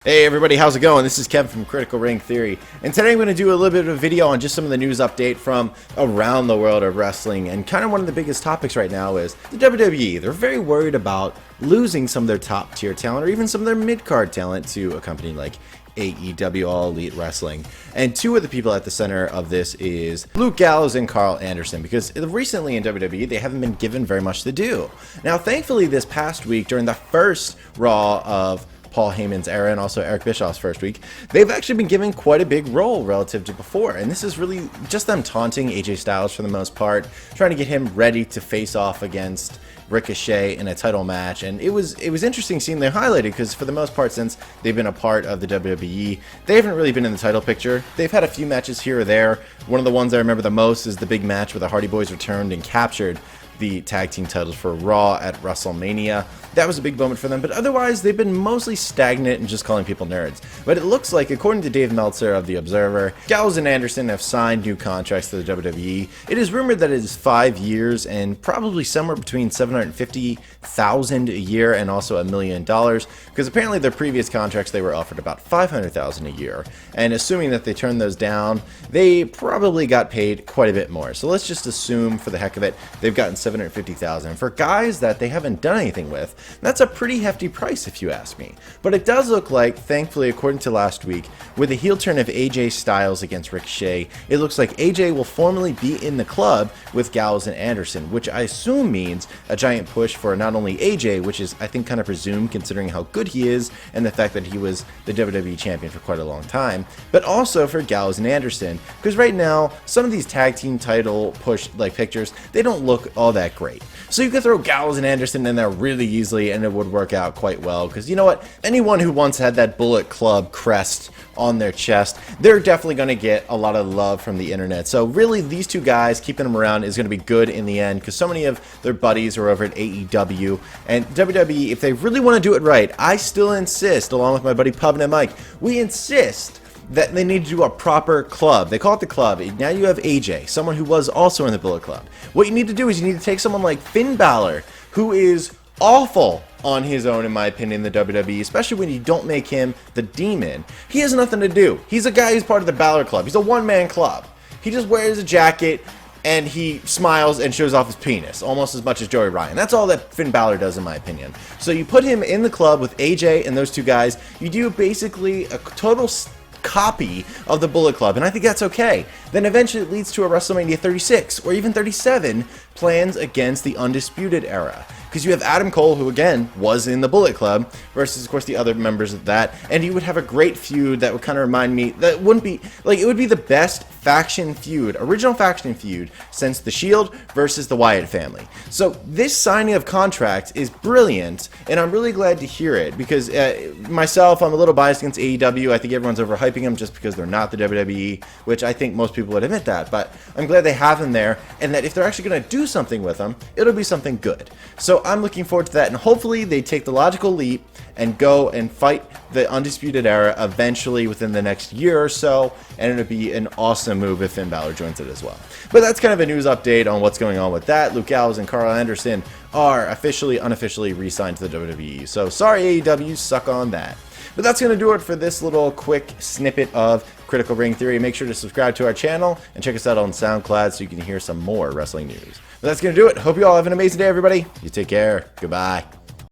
Hey everybody, how's it going? This is Kevin from Critical Ring Theory, and today I'm going to do a little bit of a video on just some of the news update from around the world of wrestling. And kind of one of the biggest topics right now is the WWE. They're very worried about losing some of their top tier talent or even some of their mid-card talent to a company like AEW, All Elite Wrestling. And two of the people at the center of this is Luke Gallows and Karl Anderson, because recently in WWE they haven't been given very much to do. Now thankfully this past week, during the first Raw of Paul Heyman's era and also Eric Bischoff's first week, they've actually been given quite a big role relative to before. And this is really just them taunting AJ Styles for the most part, trying to get him ready to face off against Ricochet in a title match. And it was interesting seeing them highlighted, because for the most part, since they've been a part of the WWE, they haven't really been in the title picture. They've had a few matches here or there. One of the ones I remember the most is the big match where the Hardy Boys returned and captured the tag team titles for Raw at WrestleMania. That was a big moment for them, but otherwise they've been mostly stagnant and just calling people nerds. But it looks like, according to Dave Meltzer of The Observer, Gallows and Anderson have signed new contracts to the WWE. It is rumored that it is 5 years and probably somewhere between $750,000 a year and also $1 million, because apparently their previous contracts they were offered about $500,000 a year. And assuming that they turned those down, they probably got paid quite a bit more. So let's just assume, for the heck of it, they've gotten $750,000 for guys that they haven't done anything with. That's a pretty hefty price if you ask me. But it does look like, thankfully, according to last week, with the heel turn of AJ Styles against Ricochet, it looks like AJ will formally be in the club with Gallows and Anderson, which I assume means a giant push for not only AJ, which is I think kind of presumed considering how good he is and the fact that he was the WWE champion for quite a long time, but also for Gallows and Anderson, because right now some of these tag team title push pictures, they don't look all that great. So you could throw Gallows and Anderson in there really easily and it would work out quite well, because you know what, anyone who once had that Bullet Club crest on their chest, they're definitely going to get a lot of love from the internet. So really these two guys, keeping them around is going to be good in the end, because so many of their buddies are over at AEW, and WWE, if they really want to do it right, I still insist, along with my buddy Pubin and Mike, we insist that they need to do a proper club. They call it the club. Now you have AJ, someone who was also in the Bullet Club. What you need to do is you need to take someone like Finn Balor, who is awful on his own, in my opinion, in the WWE, especially when you don't make him the Demon. He has nothing to do. He's a guy who's part of the Balor Club. He's a one-man club. He just wears a jacket and he smiles and shows off his penis almost as much as Joey Ryan. That's all that Finn Balor does, in my opinion. So you put him in the club with AJ and those two guys. You do basically a total copy of the Bullet Club, and I think that's okay. Then eventually it leads to a WrestleMania 36 or even 37 plans against the Undisputed Era, because you have Adam Cole, who again was in the Bullet Club, versus of course the other members of that, and you would have a great feud that would kind of remind me, that wouldn't be like, it would be the best faction feud, original faction feud since the Shield versus the Wyatt family. So this signing of contracts is brilliant, and I'm really glad to hear it, because myself, I'm a little biased against AEW. I think everyone's overhyping them just because they're not the WWE, which I think most people would admit that, but I'm glad they have them there, and that if they're actually going to do something with them, it'll be something good. So I'm looking forward to that, and hopefully they take the logical leap and go and fight the Undisputed Era eventually within the next year or so, and it'll be an awesome move if Finn Balor joins it as well. But that's kind of a news update on what's going on with that. Luke Gallows and Karl Anderson are unofficially re-signed to the WWE. So sorry AEW, suck on that. But that's going to do it for this little quick snippet of Critical Ring Theory. Make sure to subscribe to our channel and check us out on SoundCloud so you can hear some more wrestling news. But that's going to do it. Hope you all have an amazing day, everybody. You take care. Goodbye.